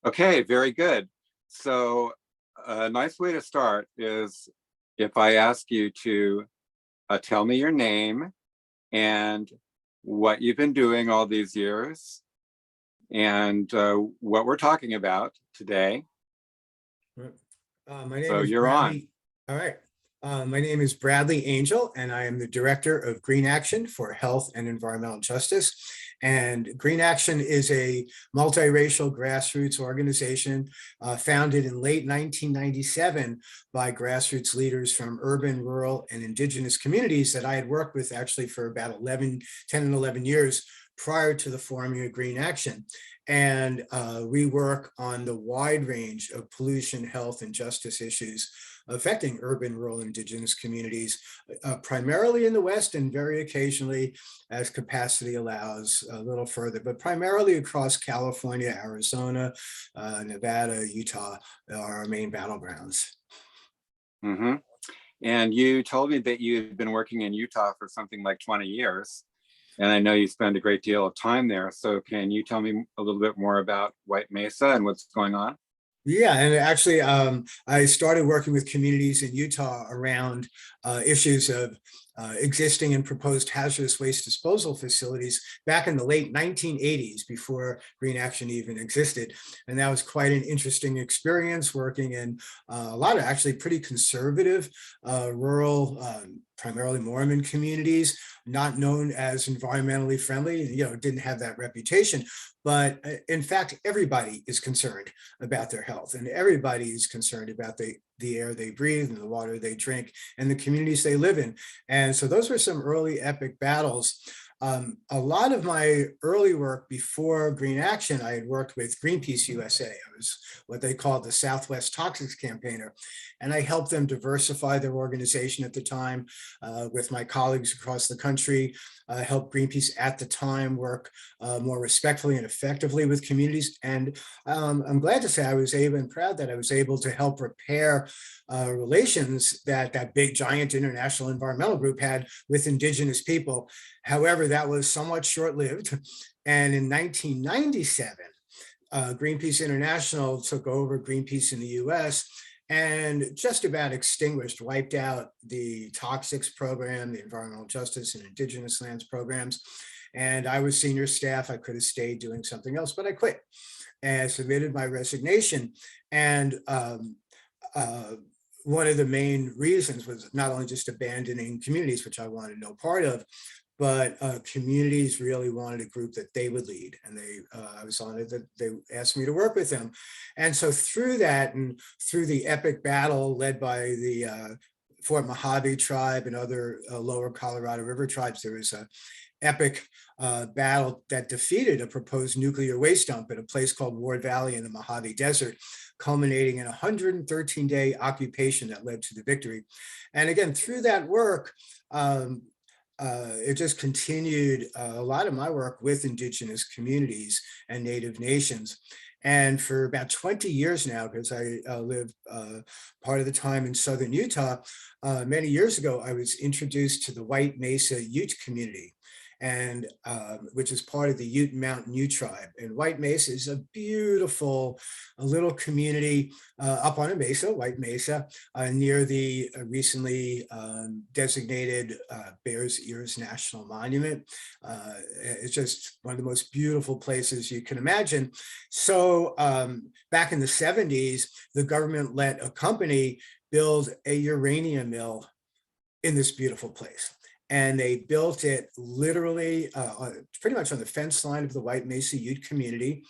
Okay, very good. So a nice way to start is if I ask you to tell me your name and what you've been doing all these years and what we're talking about today. Right. My name So is you're on. Bradley. All right. My name is Bradley Angel, and I am the Director of Green Action for Health and Environmental Justice. And Green Action is a multiracial grassroots organization founded in late 1997 by grassroots leaders from urban, rural, and indigenous communities that I had worked with actually for about 10 and 11 years prior to the forming of Green Action. And we work on the wide range of pollution, health, and justice issues affecting urban, rural, indigenous communities, primarily in the West and very occasionally, as capacity allows, a little further, but primarily across California, Arizona, Nevada, Utah are our main battlegrounds. Hmm. And you told me that you've been working in Utah for something like 20 years. And I know you spend a great deal of time there. So can you tell me a little bit more about White Mesa and what's going on? Yeah, and actually, I started working with communities in Utah around issues of existing and proposed hazardous waste disposal facilities back in the late 1980s, before Green Action even existed. And that was quite an interesting experience working in a lot of actually pretty conservative rural, primarily Mormon communities, not known as environmentally friendly, didn't have that reputation. But in fact, everybody is concerned about their health, and everybody is concerned about the air they breathe and the water they drink and the communities they live in. And so those were some early epic battles. A lot of my early work before Green Action, I had worked with Greenpeace USA. I was what they called the Southwest Toxics Campaigner. And I helped them diversify their organization at the time with my colleagues across the country, helped Greenpeace at the time work more respectfully and effectively with communities. And I'm glad to say I was able and proud that I was able to help repair relations that that big giant international environmental group had with indigenous people. However, that was somewhat short-lived. And in 1997, Greenpeace International took over Greenpeace in the US and just about extinguished, wiped out the toxics program, the environmental justice and indigenous lands programs. And I was senior staff. I could have stayed doing something else, but I quit and submitted my resignation. And one of the main reasons was not only just abandoning communities, which I wanted no part of, but communities really wanted a group that they would lead. And I was honored that they asked me to work with them. And so through that and through the epic battle led by the Fort Mojave tribe and other lower Colorado River tribes, there was a epic battle that defeated a proposed nuclear waste dump at a place called Ward Valley in the Mojave Desert, culminating in a 113-day occupation that led to the victory. And again, through that work, it just continued a lot of my work with indigenous communities and Native nations. And for about 20 years now, because I live part of the time in southern Utah, many years ago, I was introduced to the White Mesa Ute community, and which is part of the Ute Mountain Ute tribe. And White Mesa is a beautiful little community up on a mesa, White Mesa, near the recently designated Bears Ears National Monument. It's just one of the most beautiful places you can imagine. So back in the 70s, the government let a company build a uranium mill in this beautiful place. And they built it literally pretty much on the fence line of the White Mesa Ute community,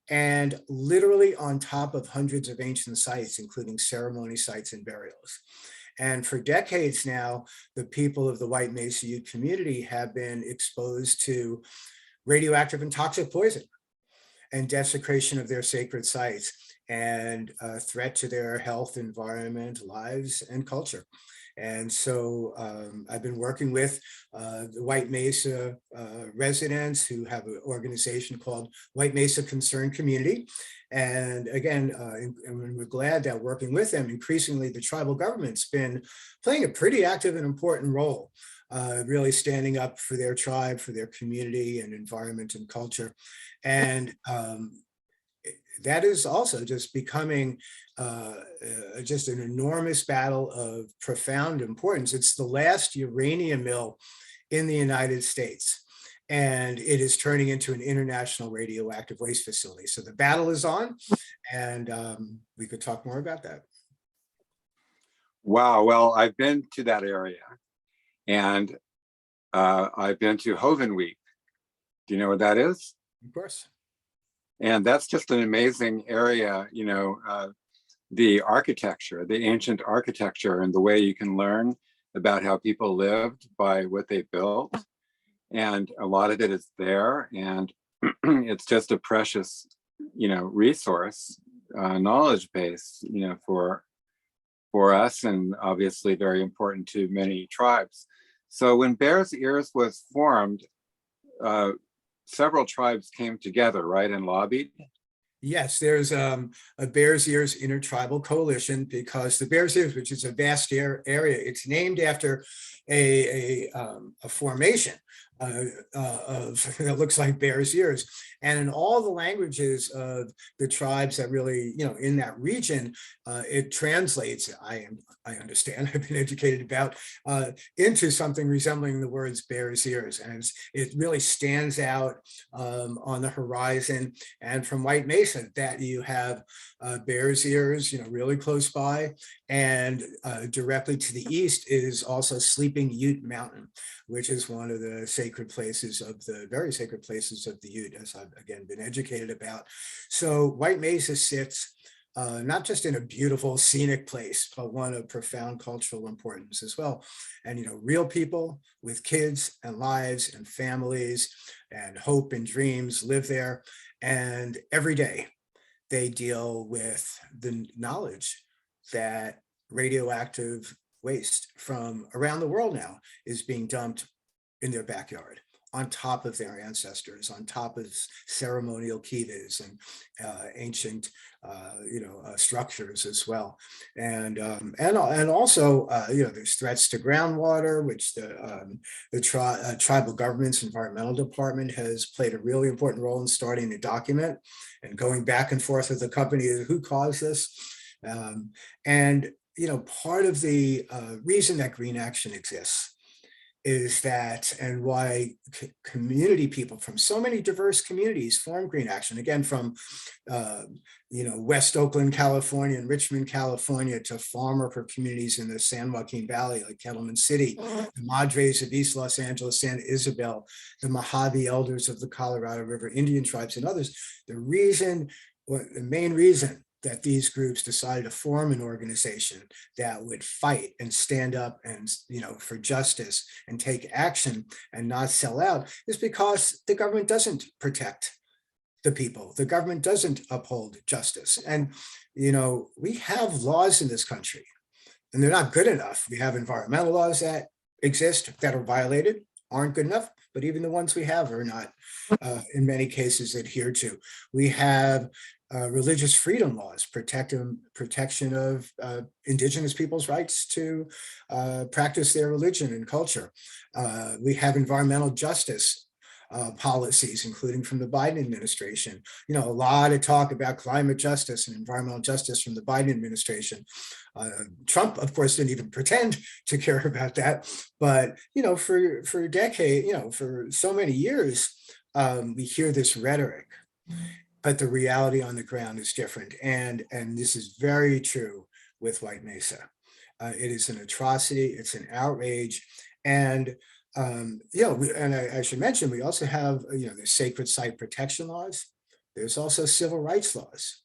and literally on top of hundreds of ancient sites, including ceremony sites and burials. And for decades now, the people of the White Mesa Ute community have been exposed to radioactive and toxic poison and desecration of their sacred sites, and a threat to their health, environment, lives, and culture. And so I've been working with the White Mesa residents who have an organization called White Mesa Concerned Community. And again, and we're glad that working with them, increasingly the tribal government's been playing a pretty active and important role, really standing up for their tribe, for their community and environment and culture. And that is also just becoming just an enormous battle of profound importance. It's the last uranium mill in the United States, and it is turning into an international radioactive waste facility. So the battle is on, and we could talk more about that. Wow. Well, I've been to that area, and I've been to Hovenweek. Do you know what that is? Of course. And that's just an amazing area, the architecture, the ancient architecture, and the way you can learn about how people lived by what they built. And a lot of it is there. And it's just a precious, resource, knowledge base, for us, and obviously very important to many tribes. So when Bears Ears was formed, several tribes came together, right, and lobbied. Yes, there's a Bears Ears Intertribal Coalition, because the Bears Ears, which is a vast area, it's named after a formation of that looks like Bears Ears. And in all the languages of the tribes that really, in that region, it translates, I understand, I've been educated about, into something resembling the words Bears Ears. And it really stands out on the horizon. And from White Mesa, that you have Bears Ears, really close by. And directly to the east is also Sleeping Ute Mountain, which is one of the very sacred places of the Ute, as I've again been educated about. So White Mesa sits not just in a beautiful scenic place, but one of profound cultural importance as well. And, real people with kids and lives and families and hope and dreams live there. And every day they deal with the knowledge that radioactive waste from around the world now is being dumped in their backyard, on top of their ancestors, on top of ceremonial kivas and ancient, structures as well. And also, there's threats to groundwater, which the tribal government's environmental department has played a really important role in starting to document and going back and forth with the company who caused this. And part of the reason that Green Action exists is that, and why community people from so many diverse communities form Green Action, again, from West Oakland, California, and Richmond, California, to farm worker communities in the San Joaquin Valley, like Kettleman City, the Madres of East Los Angeles, San Isabel, the Mojave Elders of the Colorado River Indian tribes, and others. The main reason that these groups decided to form an organization that would fight and stand up and, for justice and take action and not sell out is because the government doesn't protect the people. The government doesn't uphold justice. And, we have laws in this country, and they're not good enough. We have environmental laws that exist that are violated, aren't good enough, but even the ones we have are not, in many cases, adhered to. We have religious freedom laws, protection of indigenous people's rights to practice their religion and culture. We have environmental justice policies, including from the Biden administration. A lot of talk about climate justice and environmental justice from the Biden administration. Trump, of course, didn't even pretend to care about that. But, for a decade, for so many years, we hear this rhetoric, but the reality on the ground is different. And this is very true with White Mesa. It is an atrocity. It's an outrage. And, I should mention, we also have, the sacred site protection laws. There's also civil rights laws,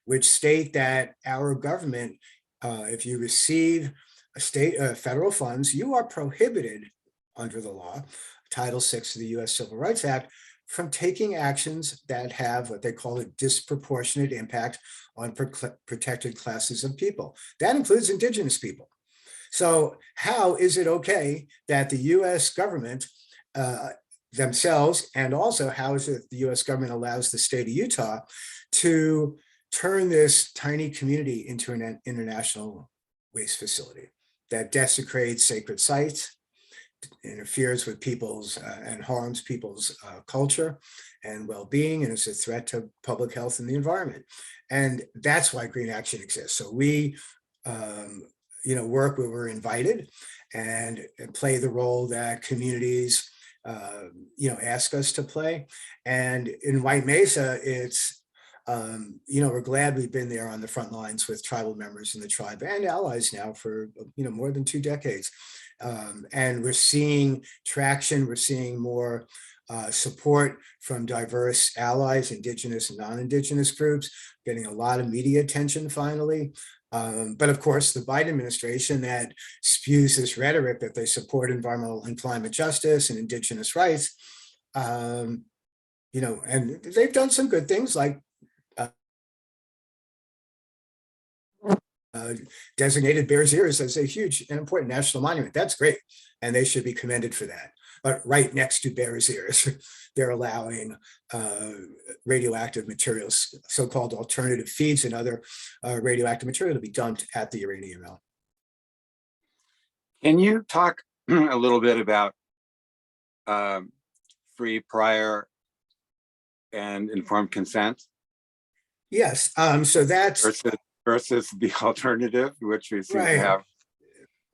which state that our government, if you receive federal funds, you are prohibited under the law, Title VI of the U.S. Civil Rights Act, from taking actions that have what they call a disproportionate impact on protected classes of people. That includes indigenous people. So how is it okay that the U.S. government themselves, and also how is it the U.S. government allows the state of Utah to turn this tiny community into an international waste facility that desecrates sacred sites, interferes with people's and harms people's culture and well-being, and is a threat to public health and the environment. And that's why Green Action exists. So we, work where we're invited and play the role that communities, ask us to play. And in White Mesa, it's, we're glad we've been there on the front lines with tribal members in the tribe and allies now for, more than 2 decades. And we're seeing traction, we're seeing more support from diverse allies, indigenous and non-indigenous groups, getting a lot of media attention finally. But of course, the Biden administration that spews this rhetoric that they support environmental and climate justice and indigenous rights, and they've done some good things like designated Bears Ears as a huge and important national monument. That's great. And they should be commended for that. But right next to Bears Ears, they're allowing radioactive materials, so-called alternative feeds and other radioactive material to be dumped at the uranium mill. Can you talk a little bit about free, prior, and informed consent? Yes. So that's versus the alternative, which we seem right. to have.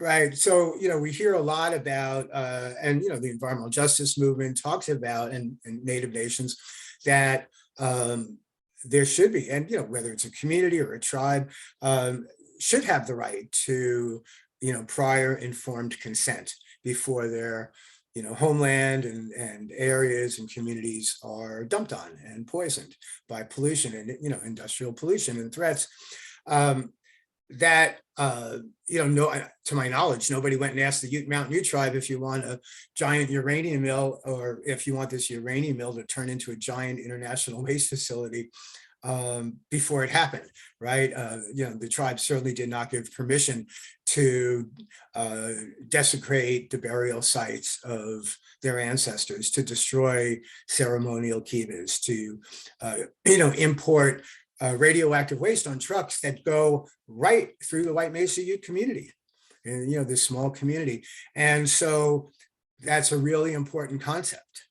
Right. So, we hear a lot about, and, the environmental justice movement talks about, and Native nations, that there should be, and, whether it's a community or a tribe, should have the right to, prior informed consent before their, homeland and areas and communities are dumped on and poisoned by pollution and, industrial pollution and threats. That no, to my knowledge, nobody went and asked the Ute Mountain Ute tribe if you want a giant uranium mill, or if you want this uranium mill to turn into a giant international waste facility before it happened, right? The tribe certainly did not give permission to desecrate the burial sites of their ancestors, to destroy ceremonial kivas, to import radioactive waste on trucks that go right through the White Mesa Ute community, and this small community. And so that's a really important concept.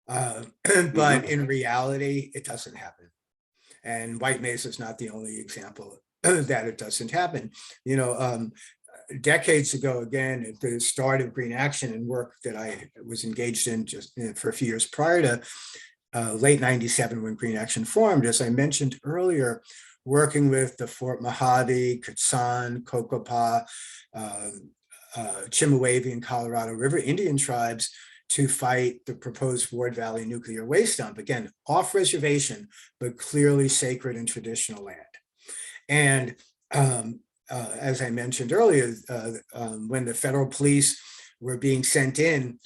But in reality, it doesn't happen. And White Mesa is not the only example that it doesn't happen. Decades ago, again, at the start of Green Action and work that I was engaged in just for a few years prior to late 97 when Green Action formed, as I mentioned earlier, working with the Fort Mojave, Kutsan, Cocopah, Chemehuevi and Colorado River Indian tribes to fight the proposed Ward Valley nuclear waste dump, again, off reservation, but clearly sacred and traditional land. And as I mentioned earlier, when the federal police were being sent in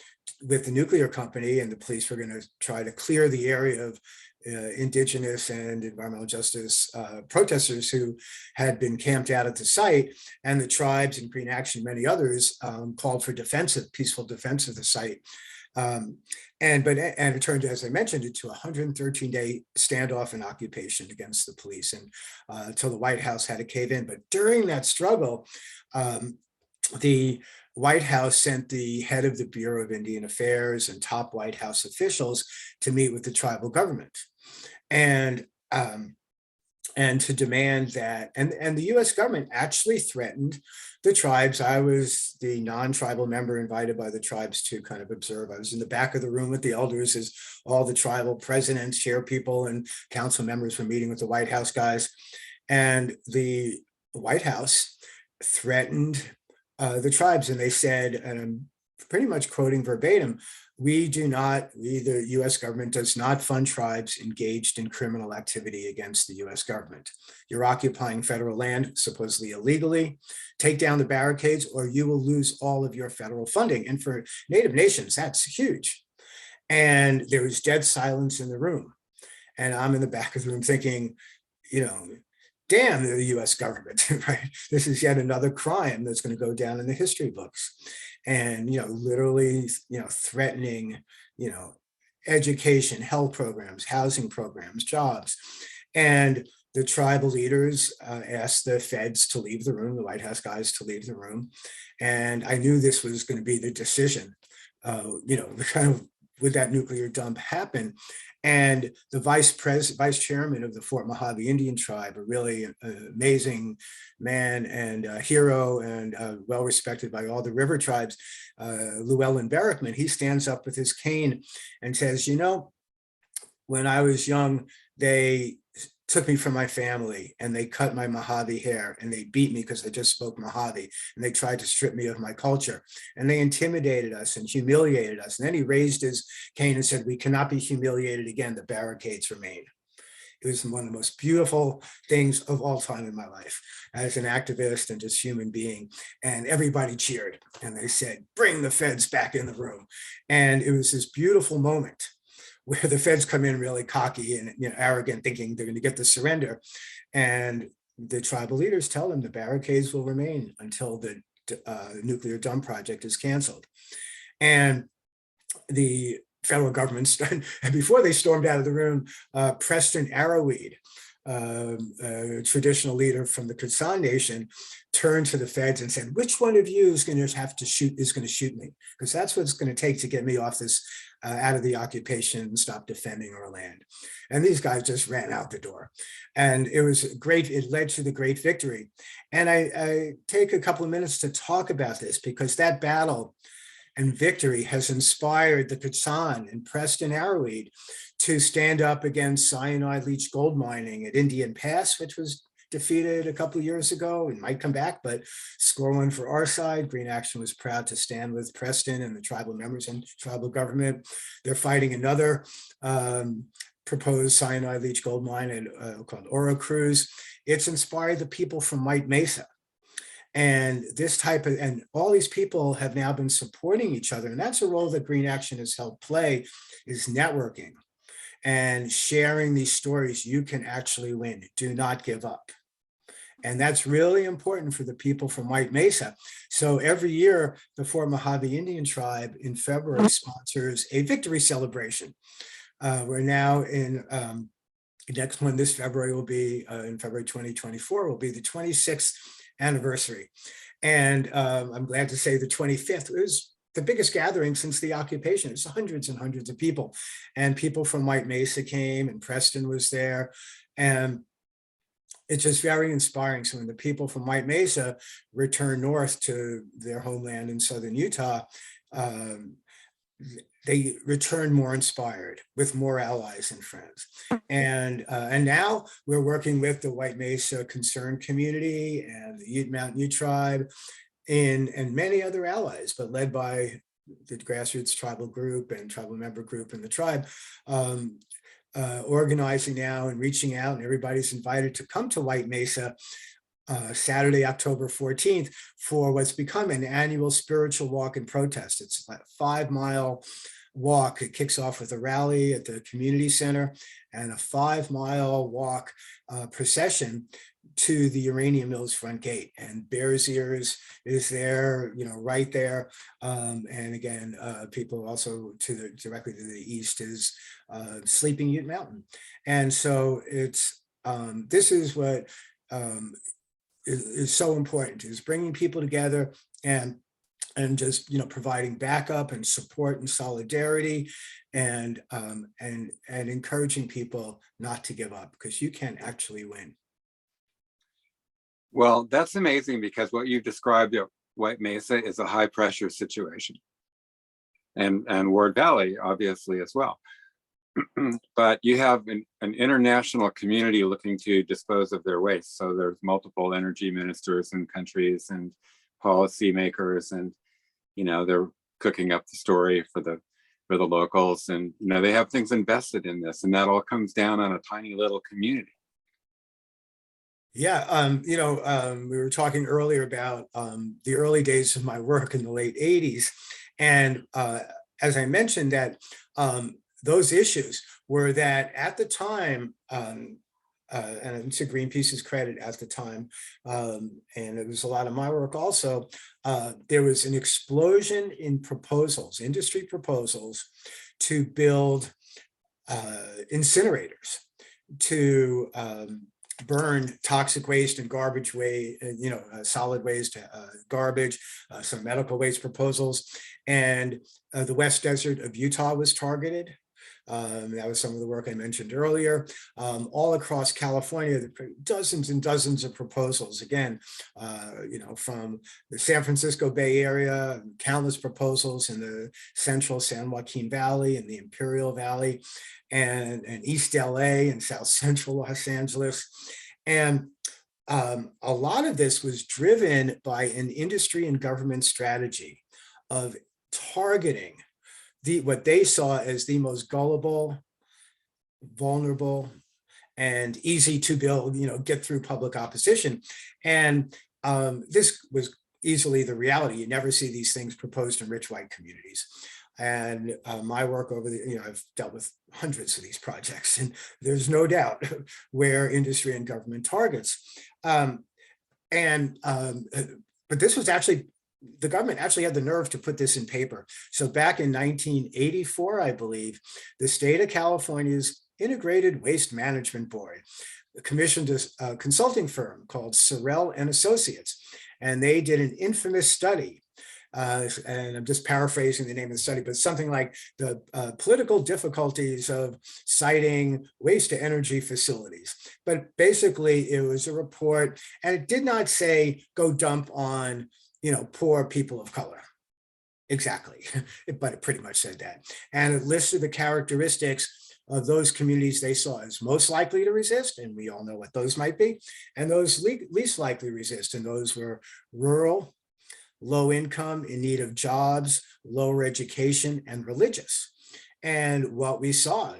with the nuclear company, and the police were going to try to clear the area of indigenous and environmental justice protesters who had been camped out at the site, and the tribes and Green Action, many others, called for peaceful defense of the site. And it turned, as I mentioned, into a 113-day standoff and occupation against the police, and until the White House had to cave in. But during that struggle, the White House sent the head of the Bureau of Indian Affairs and top White House officials to meet with the tribal government, and to demand that, and the US government actually threatened the tribes. I was the non-tribal member invited by the tribes to kind of observe. I was in the back of the room with the elders as all the tribal presidents, chair people, and council members were meeting with the White House guys. And the White House threatened the tribes, and they said, and I'm pretty much quoting verbatim, the US government does not fund tribes engaged in criminal activity against the US government. You're occupying federal land, supposedly illegally. Take down the barricades or you will lose all of your federal funding. And for Native nations, that's huge. And there was dead silence in the room. And I'm in the back of the room thinking, damn the US government, right? This is yet another crime that's going to go down in the history books. And, literally, threatening, education, health programs, housing programs, jobs. And the tribal leaders asked the feds to leave the room, the White House guys to leave the room. And I knew this was going to be the decision, kind of would that nuclear dump happen? And the vice chairman of the Fort Mojave Indian tribe, a really amazing man and a hero and well respected by all the river tribes, Llewellyn Barrickman, he stands up with his cane and says, when I was young, they took me from my family and they cut my Mojave hair and they beat me because I just spoke Mojave, and they tried to strip me of my culture and they intimidated us and humiliated us. And then he raised his cane and said, we cannot be humiliated again. The barricades remain. It was one of the most beautiful things of all time in my life as an activist and just human being. And everybody cheered and they said, bring the feds back in the room. And it was this beautiful moment where the feds come in really cocky and arrogant, thinking they're going to get the surrender. And the tribal leaders tell them the barricades will remain until the nuclear dump project is canceled. And the federal government, and before they stormed out of the room, Preston Arrowweed, a traditional leader from the Kutzon Nation, turned to the feds and said, which one of you is going to shoot me? Because that's what it's going to take to get me off this, out of the occupation and stop defending our land. And these guys just ran out the door. And it was great. It led to the great victory. And I take a couple of minutes to talk about this because that battle and victory has inspired the Kutzon and Preston Arrowweed to stand up against cyanide leach gold mining at Indian Pass, which was defeated a couple of years ago. It might come back, but score one for our side. Green Action was proud to stand with Preston and the tribal members and tribal government. They're fighting another proposed cyanide leach gold mine called Oro Cruz. It's inspired the people from White Mesa. And and all these people have now been supporting each other. And that's a role that Green Action has helped play, is networking and sharing these stories. You can actually win. Do not give up. And that's really important for the people from White Mesa. So every year, the Fort Mojave Indian Tribe in February sponsors a victory celebration. We're now in, the next one this February will be, in February 2024, will be the 26th anniversary. And I'm glad to say the 25th was the biggest gathering since the occupation. It's hundreds and hundreds of people. And people from White Mesa came, and Preston was there. And it's just very inspiring. So when the people from White Mesa return north to their homeland in southern Utah, they return more inspired with more allies and friends. And now we're working with the White Mesa Concerned Community and the Ute Mountain Ute Tribe and many other allies, but led by the grassroots tribal group and tribal member group in the tribe, organizing now and reaching out, and everybody's invited to come to White Mesa Saturday, October 14th, for what's become an annual spiritual walk and protest. It's a 5-mile walk. It kicks off with a rally at the community center and a 5-mile walk procession to the uranium mill's front gate. And Bears Ears is there, right there. And again, people also directly to the east is Sleeping Ute Mountain. And so it's this is what is so important, is bringing people together and just providing backup and support and solidarity, and encouraging people not to give up, because you can actually win. Well, that's amazing, because what you've described at White Mesa is a high pressure situation, and Ward Valley obviously as well. But you have an international community looking to dispose of their waste. So there's multiple energy ministers and countries and policymakers, and they're cooking up the story for the locals, and they have things invested in this, and that all comes down on a tiny little community. Yeah, we were talking earlier about the early days of my work in the late 80s. And as I mentioned, that those issues were that at the time, and to Greenpeace's credit at the time, and it was a lot of my work also, there was an explosion in proposals, industry proposals, to build incinerators, to burn toxic waste and garbage waste, solid waste, garbage, some medical waste proposals. And the West Desert of Utah was targeted. That was some of the work I mentioned earlier. All across California, there are dozens and dozens of proposals. Again, from the San Francisco Bay Area, countless proposals in the central San Joaquin Valley and the Imperial Valley, and East LA and South Central Los Angeles. And a lot of this was driven by an industry and government strategy of targeting what they saw as the most gullible, vulnerable, and easy to build, get through public opposition. And this was easily the reality. You never see these things proposed in rich white communities. And my work over I've dealt with hundreds of these projects, and there's no doubt where industry and government targets. But this was actually, the government actually had the nerve to put this in paper. So back in 1984, I believe, the state of California's Integrated Waste Management Board commissioned a consulting firm called Sorrell and Associates, and they did an infamous study. And I'm just paraphrasing the name of the study, but something like the political difficulties of siting waste to energy facilities. But basically, it was a report, and it did not say go dump on poor people of color. Exactly, but it pretty much said that. And it listed the characteristics of those communities they saw as most likely to resist, and we all know what those might be, and those least likely to resist, and those were rural, low income, in need of jobs, lower education, and religious. And what we saw,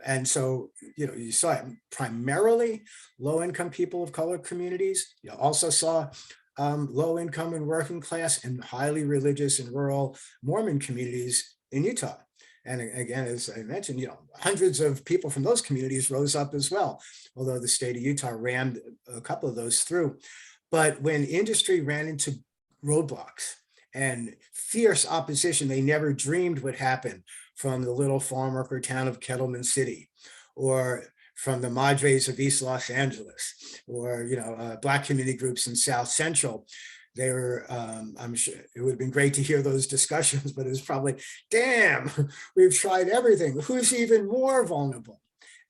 and so, you saw it primarily low income people of color communities. You also saw low income and working class and highly religious and rural Mormon communities in Utah. And again, as I mentioned, hundreds of people from those communities rose up as well, although the state of Utah rammed a couple of those through. But when industry ran into roadblocks and fierce opposition they never dreamed would happen from the little farm worker town of Kettleman City, or from the Madres of East Los Angeles, or Black community groups in South Central. They were, I'm sure it would have been great to hear those discussions, but it was probably, damn, we've tried everything. Who's even more vulnerable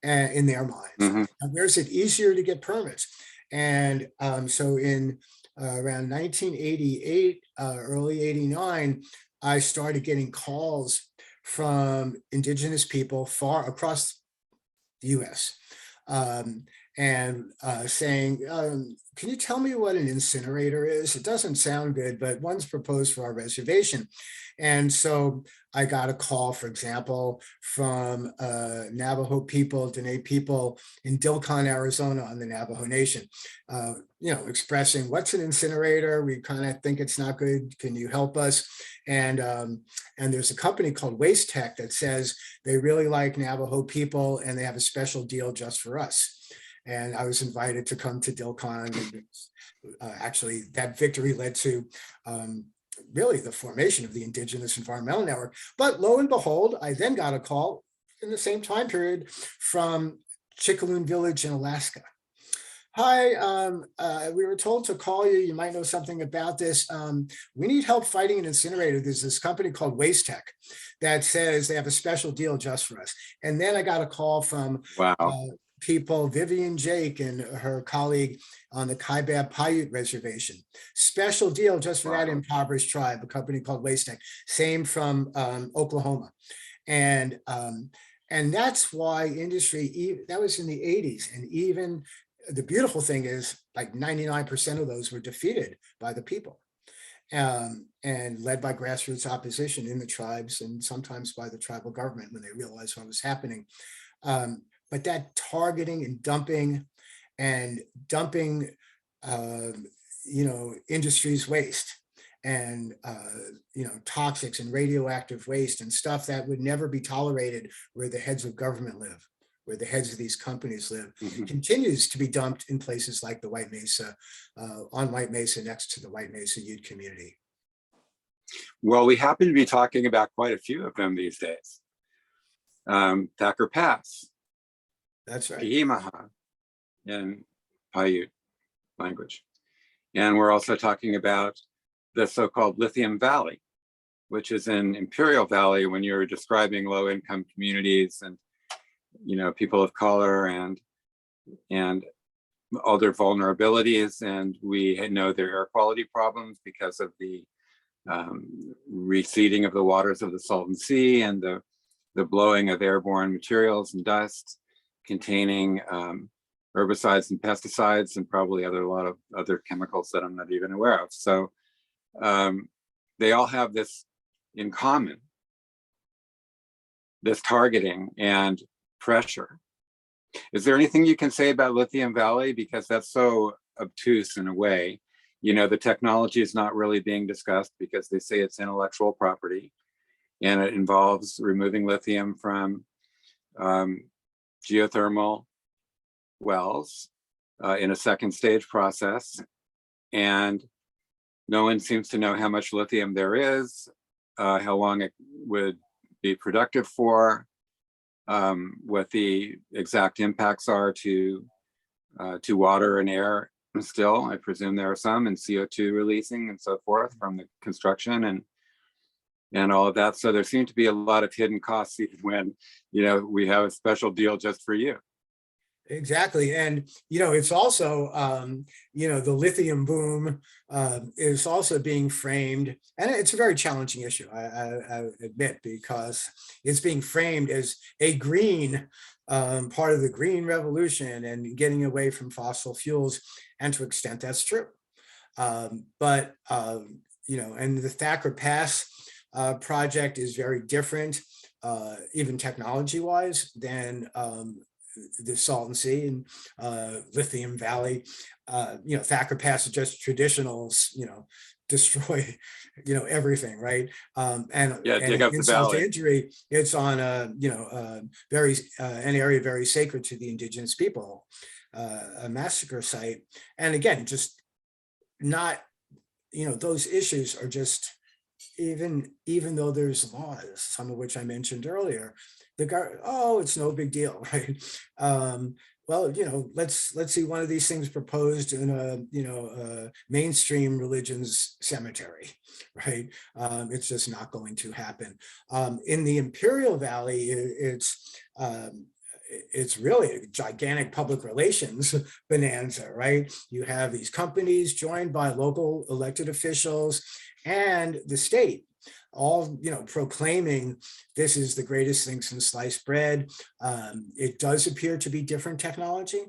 in their minds? Mm-hmm. And where's it easier to get permits? And so in around 1988, early 89, I started getting calls from indigenous people far across the US, and saying, can you tell me what an incinerator is? It doesn't sound good, but one's proposed for our reservation. And so I got a call, for example, from Navajo people, Dene people in Dilcon, Arizona, on the Navajo Nation, expressing what's an incinerator? We kind of think it's not good. Can you help us? And there's a company called Waste Tech that says they really like Navajo people and they have a special deal just for us. And I was invited to come to Dilcon. And actually, that victory led to really the formation of the Indigenous Environmental Network. But lo and behold, I then got a call in the same time period from Chickaloon Village in Alaska. Hi, we were told to call you. You might know something about this. We need help fighting an incinerator. There's this company called Waste Tech that says they have a special deal just for us. And then I got a call from people, Vivian Jake and her colleague on the Kaibab Paiute Reservation. Special deal just for that impoverished tribe, a company called Waste Tech. Same from Oklahoma. And that's why industry, that was in the 80s. And even the beautiful thing is like 99% of those were defeated by the people and led by grassroots opposition in the tribes and sometimes by the tribal government when they realized what was happening. But that targeting and dumping industry's waste and, toxics and radioactive waste and stuff that would never be tolerated where the heads of government live, where the heads of these companies live, continues to be dumped in places like the White Mesa, on White Mesa next to the White Mesa Ute community. Well, we happen to be talking about quite a few of them these days. Thacker Pass. That's right. Piimaha, and Paiute language. And we're also talking about the so-called Lithium Valley, which is in Imperial Valley when you're describing low-income communities and, you know, people of color and all their vulnerabilities. And we know their air quality problems because of the receding of the waters of the Salton Sea and the blowing of airborne materials and dust containing herbicides and pesticides and probably a lot of other chemicals that I'm not even aware of. So they all have this in common, this targeting and pressure. Is there anything you can say about Lithium Valley? Because that's so obtuse in a way. You know, the technology is not really being discussed because they say it's intellectual property and it involves removing lithium from geothermal wells in a second stage process. And no one seems to know how much lithium there is, how long it would be productive for, what the exact impacts are to water and air. Still, I presume there are some, and CO2 releasing and so forth from the construction and all of that. So there seem to be a lot of hidden costs even when, you know, we have a special deal just for you. Exactly. And, you know, it's also, you know, the lithium boom is also being framed, and it's a very challenging issue, I admit, because it's being framed as a green part of the green revolution and getting away from fossil fuels. And to an extent, that's true. But, you know, and the Thacker Pass project is very different, even technology wise, than the Salton Sea and Lithium Valley. You know, Thacker Pass is just traditionals, you know, destroy, you know, everything, right? And Dig up the insult to valley. injury, it's on a, you know, very an area very sacred to the indigenous people, a massacre site. And again, just not, you know, those issues are just, even though there's laws, some of which I mentioned earlier, oh, it's no big deal, right? Well, you know, let's see one of these things proposed in a, you know, mainstream religion's cemetery, right? It's just not going to happen. In the Imperial Valley, it's really a gigantic public relations bonanza, right? You have these companies joined by local elected officials and the state, all, you know, proclaiming this is the greatest thing since sliced bread. It does appear to be different technology,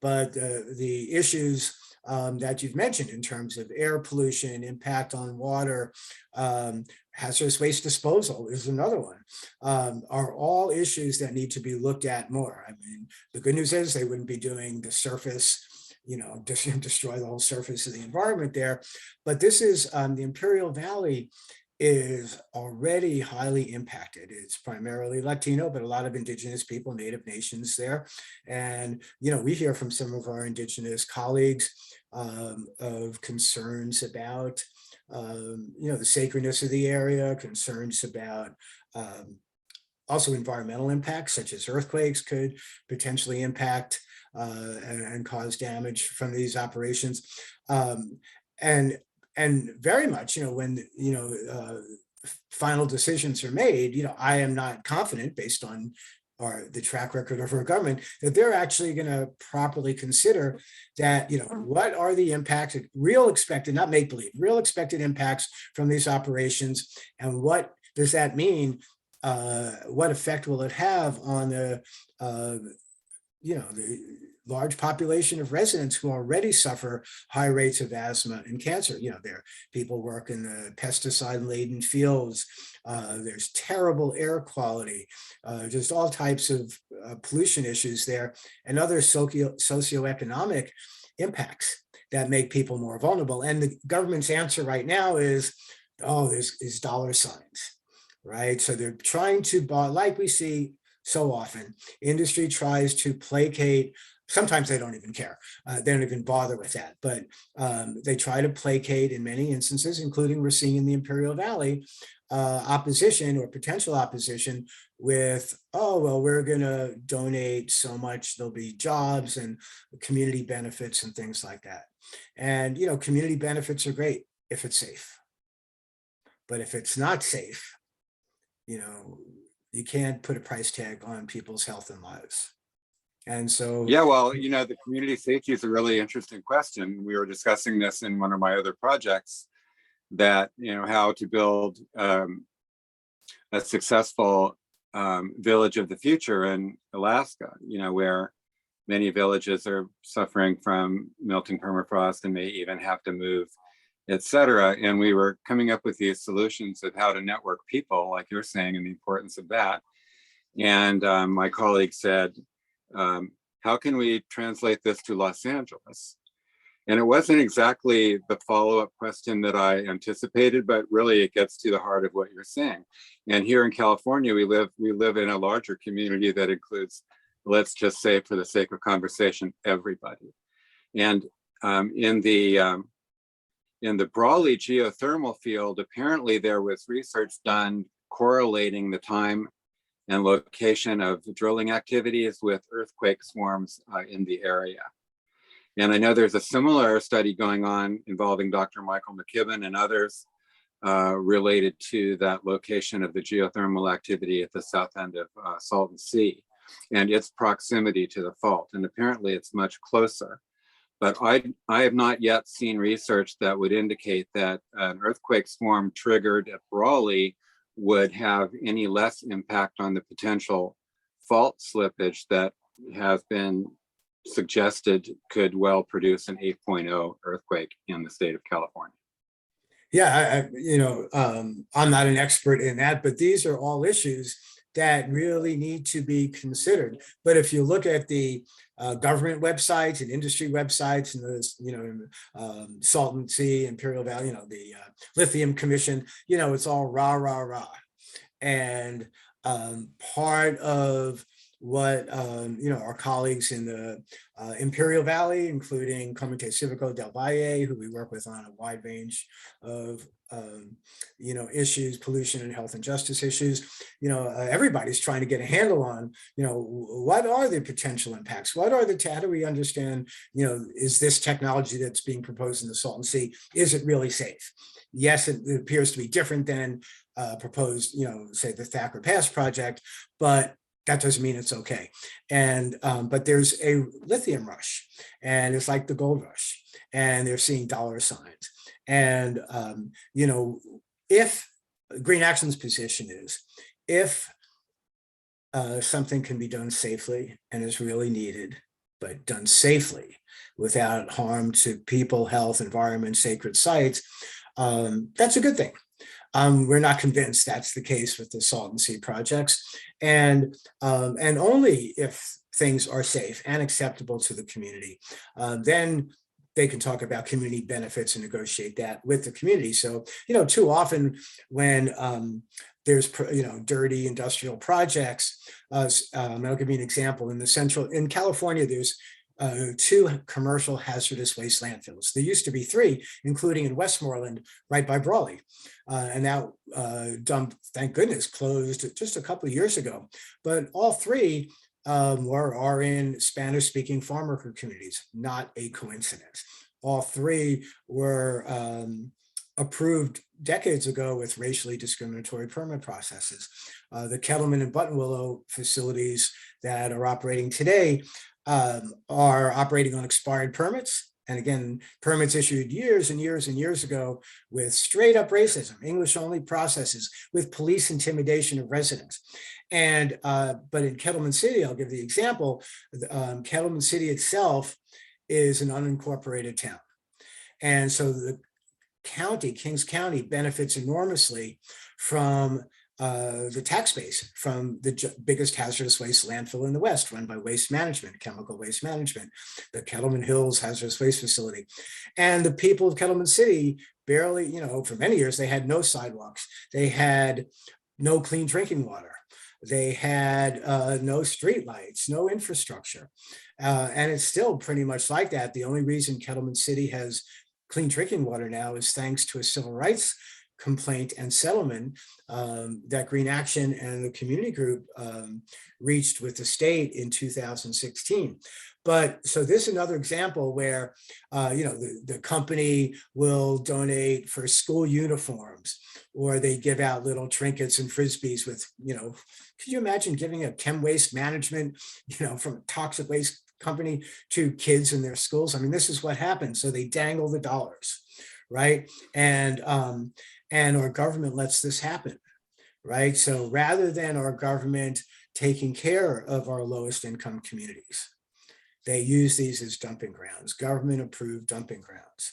but the issues that you've mentioned in terms of air pollution, impact on water, hazardous waste disposal is another one, are all issues that need to be looked at more. I mean, the good news is they wouldn't be doing the surface, you know, destroy the whole surface of the environment there. But this is, the Imperial Valley is already highly impacted. It's primarily Latino, but a lot of indigenous people, native nations there. And, you know, we hear from some of our indigenous colleagues of concerns about, you know, the sacredness of the area, concerns about also environmental impacts, such as earthquakes could potentially impact and cause damage from these operations. And very much, you know, when, you know, final decisions are made, you know, I am not confident, based on the track record of our government, that they're actually going to properly consider that, you know, what are the impacts, real expected, not make believe, real expected impacts from these operations, and what does that mean? What effect will it have on the, you know, the large population of residents who already suffer high rates of asthma and cancer? You know, there people work in the pesticide-laden fields. There's terrible air quality, just all types of pollution issues there, and other socioeconomic impacts that make people more vulnerable. And the government's answer right now is, oh, there's dollar signs, right? So they're trying to, like we see so often, industry tries to placate. Sometimes they don't even care. They don't even bother with that. But they try to placate in many instances, including we're seeing in the Imperial Valley, opposition or potential opposition with, oh, well, we're going to donate so much, there'll be jobs and community benefits and things like that. And, community benefits are great if it's safe. But if it's not safe, you can't put a price tag on people's health and lives. And so, Yeah, well, the community safety is a really interesting question. We were discussing this in one of my other projects, that, how to build a successful village of the future in Alaska, where many villages are suffering from melting permafrost and may even have to move, et cetera. And we were coming up with these solutions of how to network people, like you're saying, and the importance of that. And my colleague said, how can we translate this to Los Angeles? And it wasn't exactly the follow-up question that I anticipated, but really it gets to the heart of what you're saying. And here in California, we live in a larger community that includes, let's just say for the sake of conversation, everybody. And in the Brawley geothermal field, apparently there was research done correlating the time and location of drilling activities with earthquake swarms in the area. And I know there's a similar study going on involving Dr. Michael McKibben and others related to that location of the geothermal activity at the south end of Salton Sea and its proximity to the fault. And apparently it's much closer. But I have not yet seen research that would indicate that an earthquake swarm triggered at Brawley would have any less impact on the potential fault slippage that has been suggested could well produce an 8.0 earthquake in the state of California. Yeah, I'm not an expert in that, but these are all issues that really need to be considered. But if you look at the government websites and industry websites and the, Salton Sea, Imperial Valley, the Lithium Commission, it's all rah, rah, rah. And part of what our colleagues in the Imperial Valley, including Clemente Civico del Valle, who we work with on a wide range of issues, pollution and health and justice issues. Everybody's trying to get a handle on, what are the potential impacts? How do we understand, is this technology that's being proposed in the Salton Sea, is it really safe? Yes, it appears to be different than proposed, say the Thacker Pass project, but that doesn't mean it's okay. And but there's a lithium rush, and it's like the gold rush, and they're seeing dollar signs. And if Green Action's position is, if something can be done safely and is really needed, but done safely without harm to people, health, environment, sacred sites, that's a good thing. We're not convinced that's the case with the Salton Sea projects, and only if things are safe and acceptable to the community, then they can talk about community benefits and negotiate that with the community. So, too often when there's dirty industrial projects, I'll give you an example. In California, there's 2 commercial hazardous waste landfills. There used to be 3, including in Westmoreland, right by Brawley. And that dump, thank goodness, closed just a couple of years ago. But all 3 are in Spanish-speaking farm worker communities, not a coincidence. All 3 were approved decades ago with racially discriminatory permit processes. The Kettleman and Buttonwillow facilities that are operating today are operating on expired permits. And again, permits issued years and years and years ago with straight up racism, English only processes, with police intimidation of residents. And but in Kettleman City, I'll give the example, Kettleman City itself is an unincorporated town. And so the county, Kings County, benefits enormously from the tax base from the biggest hazardous waste landfill in the West, run by Waste Management, Chemical Waste Management, the Kettleman Hills Hazardous Waste Facility. And the people of Kettleman City barely, for many years, they had no sidewalks. They had no clean drinking water. They had no streetlights, no infrastructure. And it's still pretty much like that. The only reason Kettleman City has clean drinking water now is thanks to a civil rights complaint and settlement that Green Action and the community group reached with the state in 2016. But so this is another example where, the company will donate for school uniforms, or they give out little trinkets and frisbees with, could you imagine giving a chem waste management, from a toxic waste company to kids in their schools? I mean, this is what happens. So they dangle the dollars, right? And our government lets this happen, right? So rather than our government taking care of our lowest income communities, they use these as dumping grounds, government approved dumping grounds.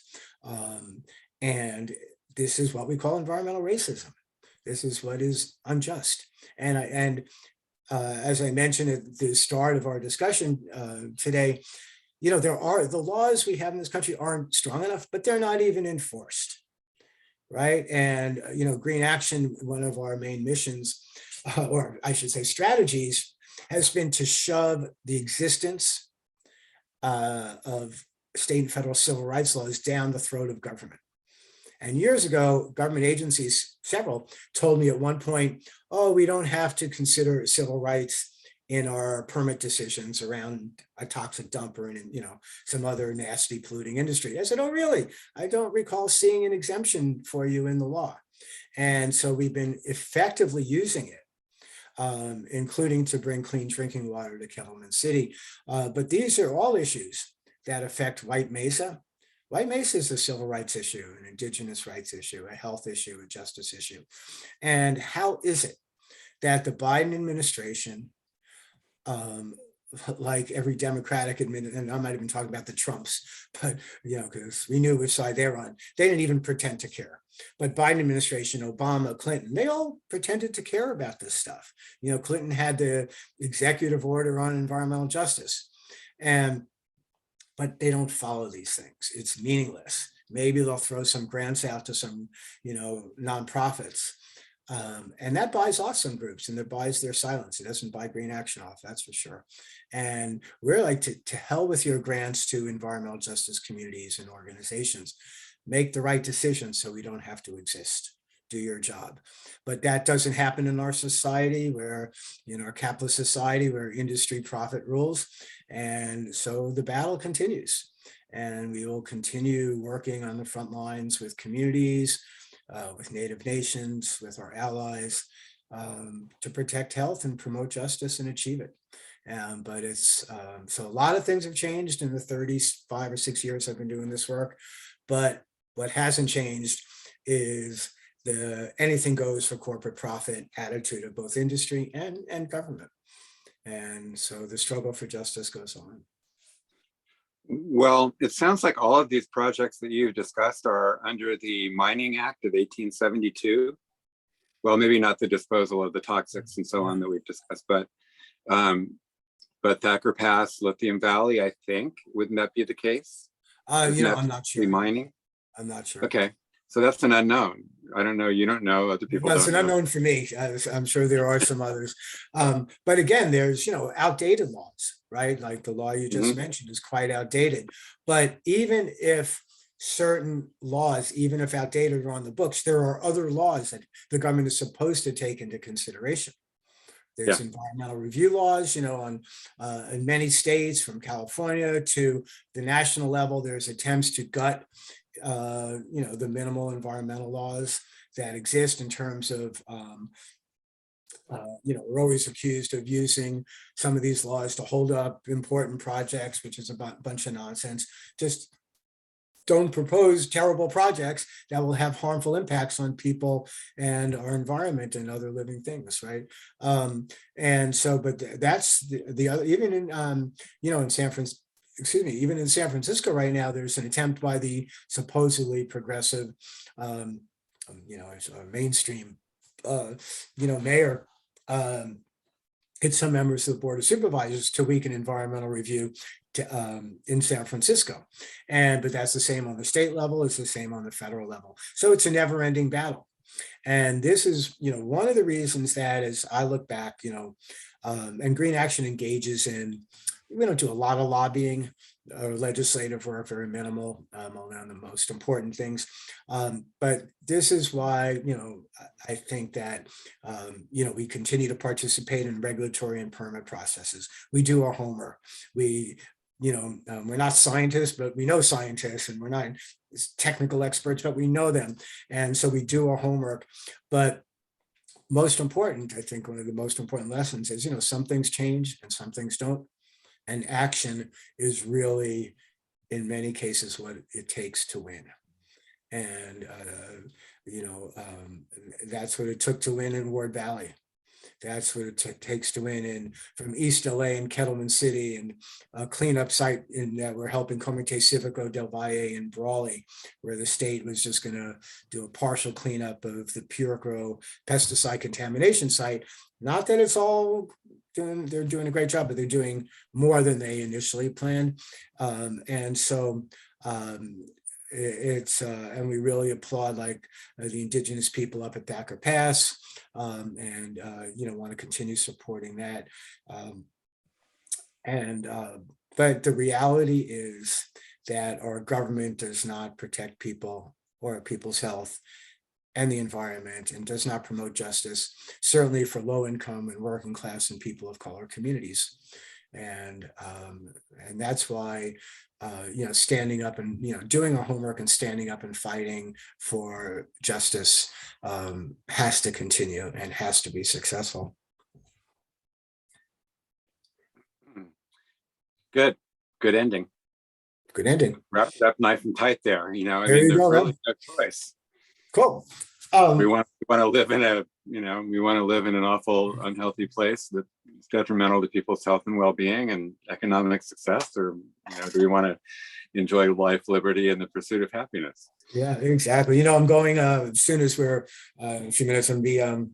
And this is what we call environmental racism. This is what is unjust. And as I mentioned at the start of our discussion today, the laws we have in this country aren't strong enough, but they're not even enforced, right? And, Green Action, one of our main missions, or I should say strategies, has been to shove the existence of state and federal civil rights laws down the throat of government. And years ago, government agencies, several, told me at one point, oh, we don't have to consider civil rights in our permit decisions around a toxic dump or in, some other nasty polluting industry. I said, oh, really? I don't recall seeing an exemption for you in the law. And so we've been effectively using it, including to bring clean drinking water to Kellerman City. But these are all issues that affect White Mesa. White Mesa is a civil rights issue, an indigenous rights issue, a health issue, a justice issue. And how is it that the Biden administration, like every Democratic and I'm not even talking about the Trumps, but because we knew which side they're on, they didn't even pretend to care. But Biden administration, Obama, Clinton, they all pretended to care about this stuff. Clinton had the executive order on environmental justice, but they don't follow these things. It's meaningless. Maybe they'll throw some grants out to some, nonprofits. And that buys off some groups, and that buys their silence. It doesn't buy Green Action off, that's for sure. And we're like, to hell with your grants to environmental justice communities and organizations. Make the right decisions so we don't have to exist. Do your job. But that doesn't happen in our society, where, our capitalist society, where industry profit rules. And so the battle continues. And we will continue working on the front lines with communities, with Native nations, with our allies, to protect health and promote justice and achieve it. But it's, so a lot of things have changed in the 35 or 6 years I've been doing this work. But what hasn't changed is the anything goes for corporate profit attitude of both industry and government. And so the struggle for justice goes on. Well, it sounds like all of these projects that you've discussed are under the Mining Act of 1872. Well, maybe not the disposal of the toxics and so on that we've discussed, but Thacker Pass, Lithium Valley, I think, wouldn't that be the case? I'm not sure. Mining? I'm not sure. Okay, so that's an unknown. I don't know. You don't know. Other people. Well, it's an unknown for me. I'm sure there are some others. But again, there's outdated laws, right? Like the law you just mentioned is quite outdated. But even if certain laws, even if outdated, are on the books, there are other laws that the government is supposed to take into consideration. There's environmental review laws, in many states, from California to the national level. There's attempts to gut the minimal environmental laws that exist in terms of, we're always accused of using some of these laws to hold up important projects, which is a bunch of nonsense. Just don't propose terrible projects that will have harmful impacts on people and our environment and other living things, right? And so, but that's the other, even in, in San Francisco, even in San Francisco right now, there's an attempt by the supposedly progressive, mainstream, mayor, it's some members of the Board of Supervisors to weaken environmental review in San Francisco. But that's the same on the state level, it's the same on the federal level. So it's a never-ending battle. And this is, one of the reasons that as I look back, and Green Action engages in We don't do a lot of lobbying or legislative work, very minimal, only on the most important things. But this is why, I think that, we continue to participate in regulatory and permit processes. We do our homework. We're not scientists, but we know scientists, and we're not technical experts, but we know them. And so we do our homework. But most important, I think one of the most important lessons is, some things change and some things don't. And action is really, in many cases, what it takes to win. And, that's what it took to win in Ward Valley. That's what it takes to win from East LA and Kettleman City, and a cleanup site that we're helping Comité Civico del Valle in Brawley, where the state was just going to do a partial cleanup of the Purecro pesticide contamination site. Not that it's all they're doing a great job, but they're doing more than they initially planned. And so and we really applaud the indigenous people up at Thacker Pass, and want to continue supporting that. But the reality is that our government does not protect people or people's health and the environment, and does not promote justice, certainly for low income and working class and people of color communities. And that's why, standing up and, doing our homework and standing up and fighting for justice has to continue and has to be successful. Good ending. Good ending. Wrapped up nice and tight there. There you go, there's really no choice. Cool. We want to live in an awful, unhealthy place that's detrimental to people's health and well-being and economic success, or do we want to enjoy life, liberty, and the pursuit of happiness? Yeah, exactly. I'm going as soon as we're in a few minutes, I'm gonna be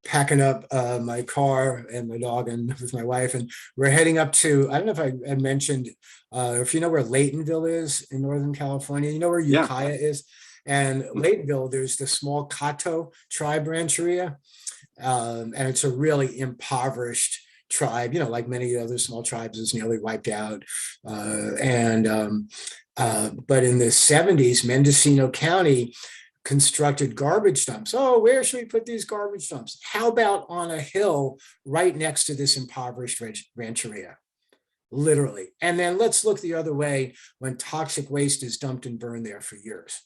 packing up my car and my dog and with my wife, and we're heading up to, I don't know if I had mentioned, if you know where Laytonville is in Northern California, you know where Ukiah is. And Laytonville, there's the small Caddo tribe rancheria, and it's a really impoverished tribe, like many other small tribes, is nearly wiped out. But in the 70s, Mendocino County constructed garbage dumps. Oh, where should we put these garbage dumps? How about on a hill right next to this impoverished rancheria? Literally. And then let's look the other way when toxic waste is dumped and burned there for years.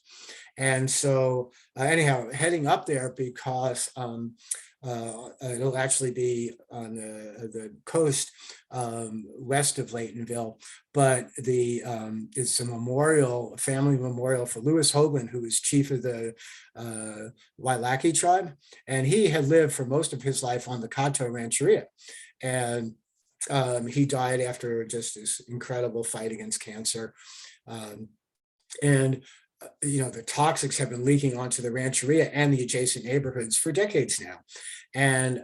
And so anyhow, heading up there because it'll actually be on the coast west of Laytonville, but it's a family memorial for Lewis Hoagland, who was chief of the Wailaki tribe, and he had lived for most of his life on the Caddo Rancheria, and he died after just this incredible fight against cancer, and the toxics have been leaking onto the rancheria and the adjacent neighborhoods for decades now. And,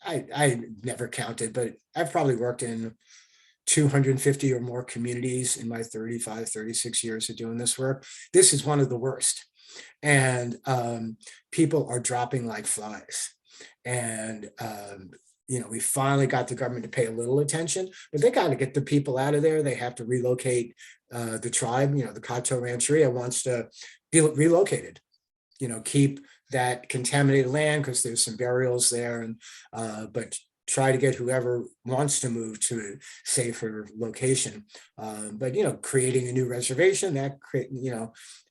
I never counted, but I've probably worked in 250 or more communities in my 36 years of doing this work. This is one of the worst. And people are dropping like flies. And, we finally got the government to pay a little attention, but they got to get the people out of there. They have to relocate the tribe. The Caddo Rancheria wants to be relocated, keep that contaminated land because there's some burials there, and but try to get whoever wants to move to a safer location. But creating a new reservation, that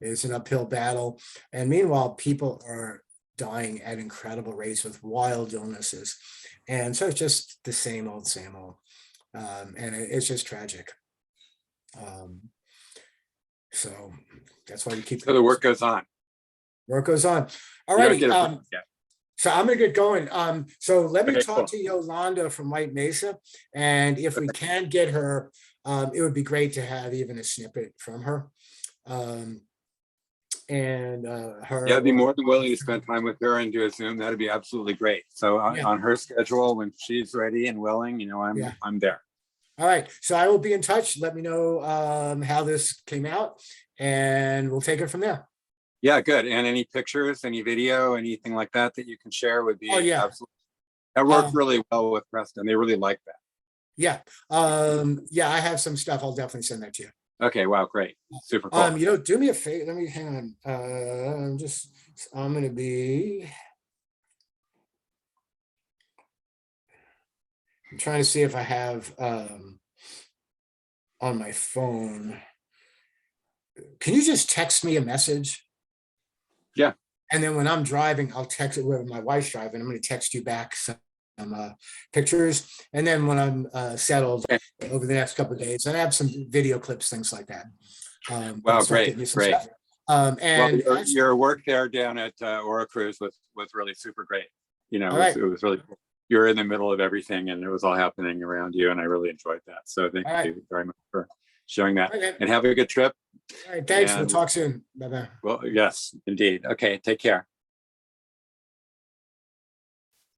is an uphill battle. And meanwhile, people are dying at incredible rates with wild illnesses. And so it's just the same old. And it's just tragic. So that's why we keep. So the work goes on. Work goes on. All righty. Yeah. So I'm going to get going. So let me Okay, talk cool. to Yolanda from White Mesa. And if we can get her, it would be great to have even a snippet from her. Her. Yeah, I'd be more than willing to spend time with her and do a Zoom. That'd be absolutely great. So on her schedule, when she's ready and willing, I'm there. All right. So I will be in touch. Let me know how this came out, and we'll take it from there. Yeah, good. And any pictures, any video, anything like that you can share would be absolutely. That worked really well with Preston. They really like that. Yeah, yeah, I have some stuff. I'll definitely send that to you. Okay, wow, great. Super cool. Do me a favor. Let me hang on. I'm gonna be. I'm trying to see if I have on my phone. Can you just text me a message? Yeah. And then when I'm driving, I'll text it where my wife's driving. I'm going to text you back some pictures. And then when I'm settled Okay. over the next couple of days, and I have some video clips, things like that. Wow, start great, getting you some great. stuff. Well, And your work there down at Aura Cruz was really super great. You know, all right, it was really cool. You're in the middle of everything and it was all happening around you, and I really enjoyed that. So thank all right, you very much for showing that. all right, And have a good trip. all right. Thanks. We'll And talk soon. Bye bye. well, yes, indeed. Okay, take care.